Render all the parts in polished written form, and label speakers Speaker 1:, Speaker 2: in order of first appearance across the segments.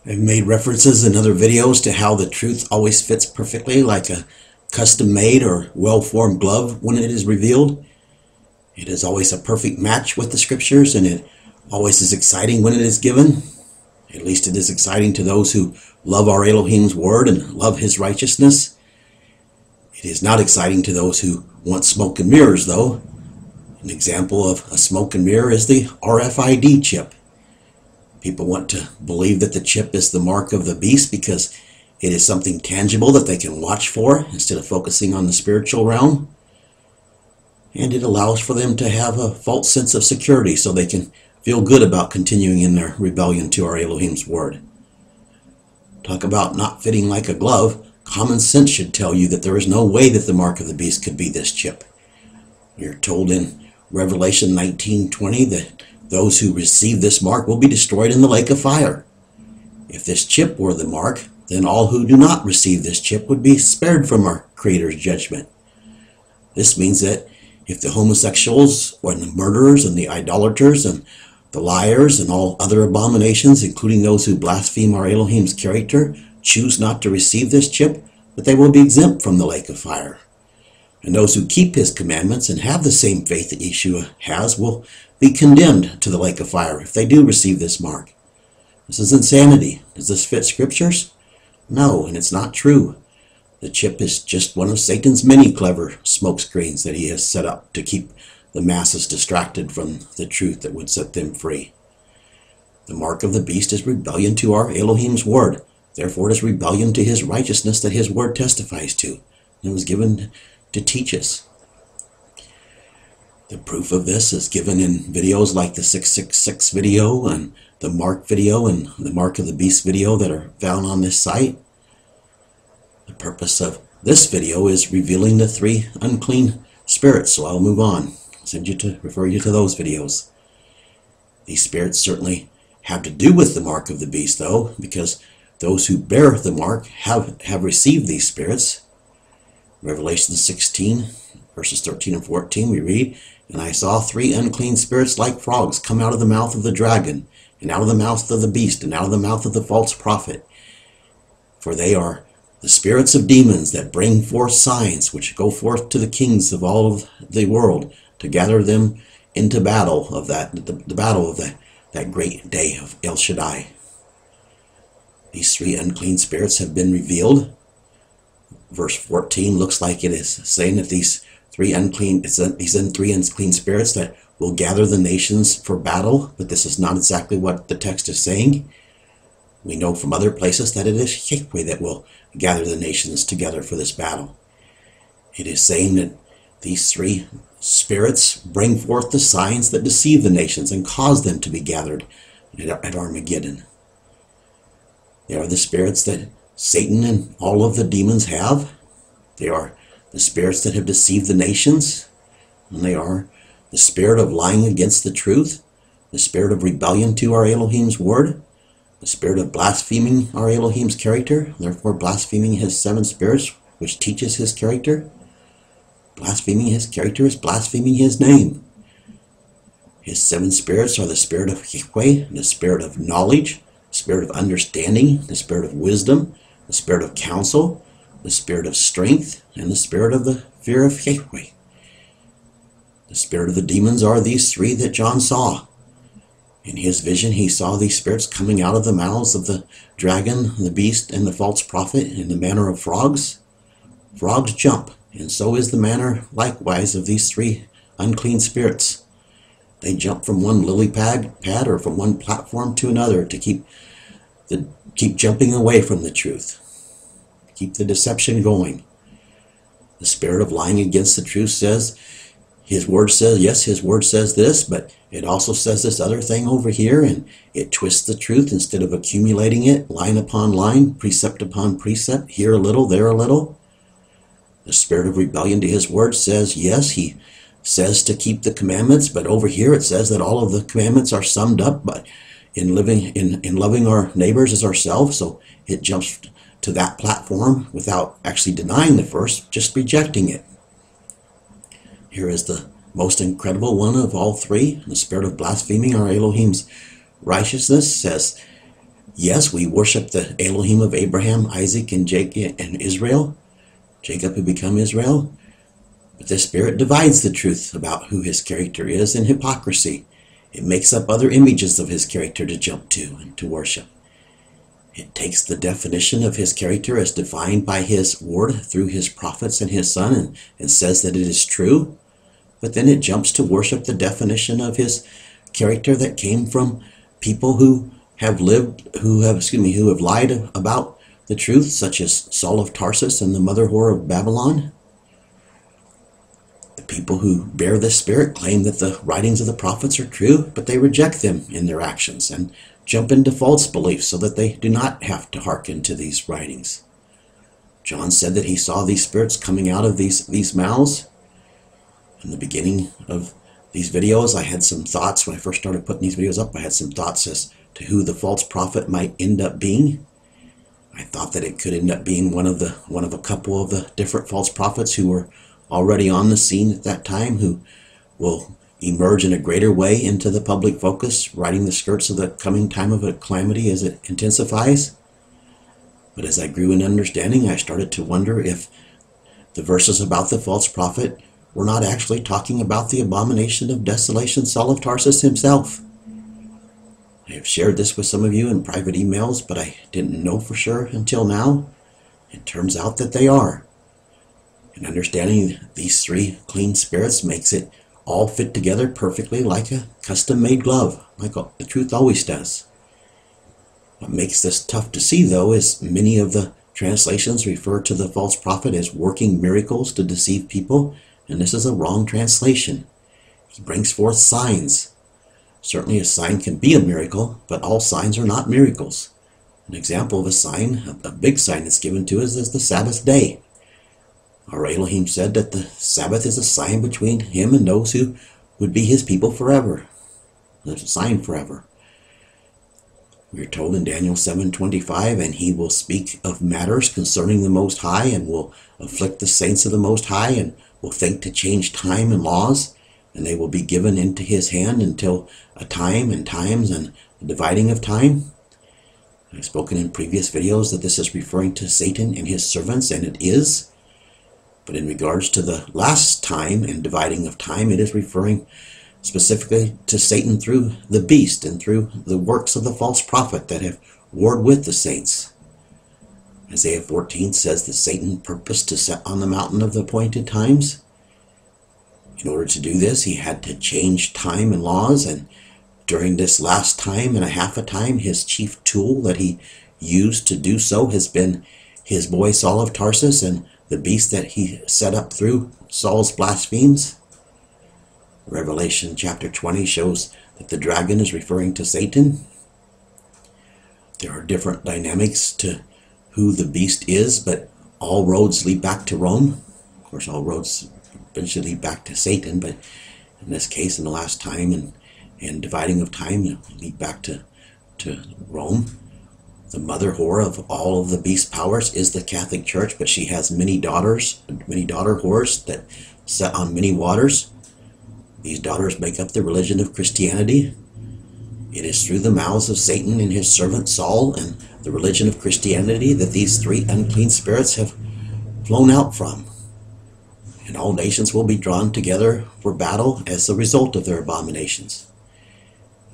Speaker 1: I've made references in other videos to how the truth always fits perfectly like a custom-made or well-formed glove when it is revealed. It is always a perfect match with the scriptures, and it always is exciting when it is given. At least it is exciting to those who love our Elohim's word and love his righteousness. It is not exciting to those who want smoke and mirrors, though. An example of a smoke and mirror is the RFID chip. People want to believe that the chip is the mark of the beast because it is something tangible that they can watch for instead of focusing on the spiritual realm. And it allows for them to have a false sense of security so they can feel good about continuing in their rebellion to our Elohim's word. Talk about not fitting like a glove. Common sense should tell you that there is no way that the mark of the beast could be this chip. You're told in Revelation 19:20 that those who receive this mark will be destroyed in the lake of fire. If this chip were the mark, then all who do not receive this chip would be spared from our Creator's judgment. This means that if the homosexuals or the murderers and the idolaters and the liars and all other abominations, including those who blaspheme our Elohim's character, choose not to receive this chip, that they will be exempt from the lake of fire. And those who keep his commandments and have the same faith that Yeshua has will be condemned to the lake of fire if they do receive this mark. This is insanity. Does this fit scriptures? No, and it's not true. The chip is just one of Satan's many clever smokescreens that he has set up to keep the masses distracted from the truth that would set them free. The mark of the beast is rebellion to our Elohim's word. Therefore it is rebellion to his righteousness that his word testifies to. It was given to teach us. The proof of this is given in videos like the 666 video and the Mark video and the Mark of the Beast video that are found on this site. The purpose of this video is revealing the three unclean spirits, so I'll move on. I'll refer you to those videos. These spirits certainly have to do with the mark of the beast, though, because those who bear the mark have received these spirits. Revelation 16, verses 13 and 14, we read, "And I saw three unclean spirits like frogs come out of the mouth of the dragon, and out of the mouth of the beast, and out of the mouth of the false prophet. For they are the spirits of demons that bring forth signs, which go forth to the kings of all of the world, to gather them into battle of the battle of that great day of El Shaddai." These three unclean spirits have been revealed. Verse 14 looks like it is saying that these three unclean spirits that will gather the nations for battle, but this is not exactly what the text is saying. We know from other places that it is Yahweh that will gather the nations together for this battle. It is saying that these three spirits bring forth the signs that deceive the nations and cause them to be gathered at Armageddon. They are the spirits that Satan and all of the demons have. They are the spirits that have deceived the nations. And they are the spirit of lying against the truth, the spirit of rebellion to our Elohim's word, the spirit of blaspheming our Elohim's character, therefore blaspheming his seven spirits, which teaches his character. Blaspheming his character is blaspheming his name. His seven spirits are the spirit of Yahweh, the spirit of knowledge, the spirit of understanding, the spirit of wisdom, the spirit of counsel, the spirit of strength, and the spirit of the fear of Yahweh. The spirit of the demons are these three that John saw. In his vision, he saw these spirits coming out of the mouths of the dragon, the beast, and the false prophet in the manner of frogs. Frogs jump, and so is the manner likewise of these three unclean spirits. They jump from one lily pad or from one platform to another to keep jumping away from the truth. Keep the deception going. The spirit of lying against the truth says, his word says, yes, his word says this, but it also says this other thing over here, and it twists the truth instead of accumulating it, line upon line, precept upon precept, here a little, there a little. The spirit of rebellion to his word says, yes, he says to keep the commandments, but over here it says that all of the commandments are summed up but in loving our neighbors as ourselves, so it jumps to that platform without actually denying the first, just rejecting it. Here is the most incredible one of all three. The spirit of blaspheming our Elohim's righteousness says, Yes, we worship the Elohim of Abraham, Isaac, and Jacob and Israel. Jacob who become Israel. But the Spirit divides the truth about who his character is in hypocrisy. It makes up other images of his character to jump to and to worship. It takes the definition of his character as defined by his word through his prophets and his son and says that it is true. But then it jumps to worship the definition of his character that came from people who have lied about the truth, such as Saul of Tarsus and the mother whore of Babylon. The people who bear this spirit claim that the writings of the prophets are true, but they reject them in their actions and jump into false beliefs so that they do not have to hearken to these writings. John said that he saw these spirits coming out of these mouths. In the beginning of these videos, I had some thoughts. When I first started putting these videos up, I had some thoughts as to who the false prophet might end up being. I thought that it could end up being one of a couple of the different false prophets who were already on the scene at that time, who will emerge in a greater way into the public focus, riding the skirts of the coming time of a calamity as it intensifies. But as I grew in understanding, I started to wonder if the verses about the false prophet were not actually talking about the abomination of desolation, Saul of Tarsus himself. I have shared this with some of you in private emails, but I didn't know for sure until now. It turns out that they are. And understanding these three clean spirits makes it all fit together perfectly like a custom-made glove, like the truth always does. What makes this tough to see, though, is many of the translations refer to the false prophet as working miracles to deceive people, and this is a wrong translation. He brings forth signs. Certainly a sign can be a miracle, but all signs are not miracles. An example of a sign, a big sign that's given to us, is the Sabbath day. Our Elohim said that the Sabbath is a sign between him and those who would be his people forever. There's a sign forever. We are told in Daniel 7:25, and he will speak of matters concerning the Most High, and will afflict the saints of the Most High, and will think to change time and laws, and they will be given into his hand until a time and times and the dividing of time. I've spoken in previous videos that this is referring to Satan and his servants, and it is. But in regards to the last time and dividing of time, it is referring specifically to Satan through the beast and through the works of the false prophet that have warred with the saints. Isaiah 14 says that Satan purposed to set on the mountain of the appointed times. In order to do this, he had to change time and laws, and during this last time and a half a time, his chief tool that he used to do so has been his boy Saul of Tarsus and the beast that he set up through Saul's blasphemies. Revelation chapter 20 shows that the dragon is referring to Satan. There are different dynamics to who the beast is, but all roads lead back to Rome. Of course, all roads eventually lead back to Satan, but in this case, in the last time and dividing of time, lead back to Rome. The mother whore of all of the beast powers is the Catholic Church, but she has many daughters, many daughter whores that set on many waters. These daughters make up the religion of Christianity. It is through the mouths of Satan and his servant Saul and the religion of Christianity that these three unclean spirits have flown out from. And all nations will be drawn together for battle as a result of their abominations.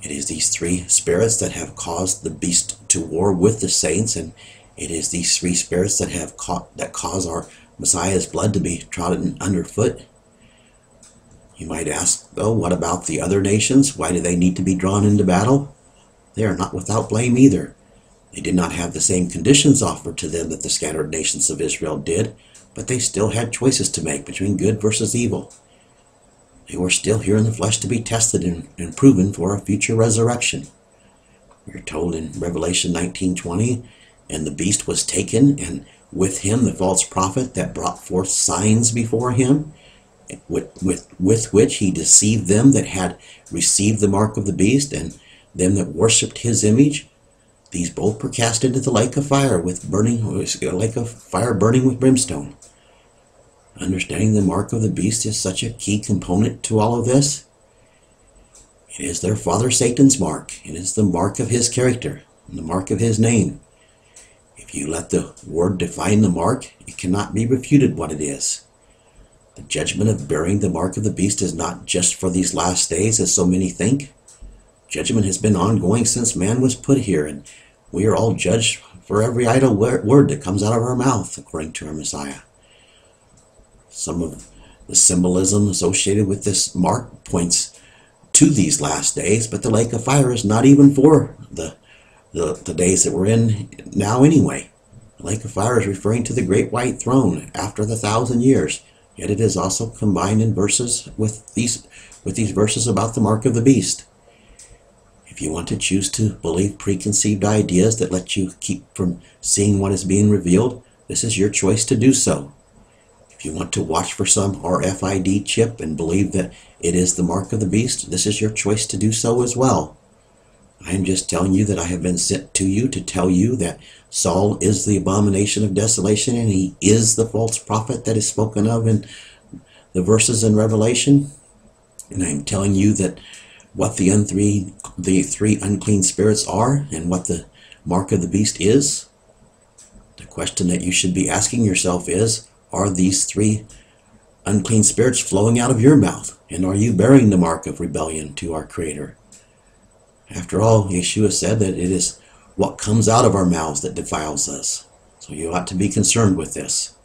Speaker 1: It is these three spirits that have caused the beast to war with the saints, and it is these three spirits that cause our Messiah's blood to be trodden underfoot. You might ask, though, what about the other nations? Why do they need to be drawn into battle? They are not without blame either. They did not have the same conditions offered to them that the scattered nations of Israel did, but they still had choices to make between good versus evil. They were still here in the flesh to be tested and proven for a future resurrection. We are told in Revelation 19:20, and the beast was taken, and with him the false prophet that brought forth signs before him, with which he deceived them that had received the mark of the beast, and them that worshipped his image. These both were cast into the lake of fire burning with brimstone. Understanding the mark of the beast is such a key component to all of this. It is their father Satan's mark. It is the mark of his character. the mark of his name. If you let the word define the mark, it cannot be refuted what it is. The judgment of bearing the mark of the beast is not just for these last days, as so many think. Judgment has been ongoing since man was put here, and we are all judged for every idle word that comes out of our mouth, according to our Messiah. Some of the symbolism associated with this mark points to these last days, but the lake of fire is not even for the days that we're in now anyway. The lake of fire is referring to the great white throne after the 1,000 years, yet it is also combined in verses with these verses about the mark of the beast. If you want to choose to believe preconceived ideas that let you keep from seeing what is being revealed, this is your choice to do so. If you want to watch for some RFID chip and believe that it is the mark of the beast, this is your choice to do so as well. I am just telling you that I have been sent to you to tell you that Saul is the abomination of desolation, and he is the false prophet that is spoken of in the verses in Revelation. And I am telling you that what the three unclean spirits are and what the mark of the beast is. The question that you should be asking yourself is, are these three unclean spirits flowing out of your mouth? And are you bearing the mark of rebellion to our Creator? After all, Yeshua said that it is what comes out of our mouths that defiles us. So you ought to be concerned with this.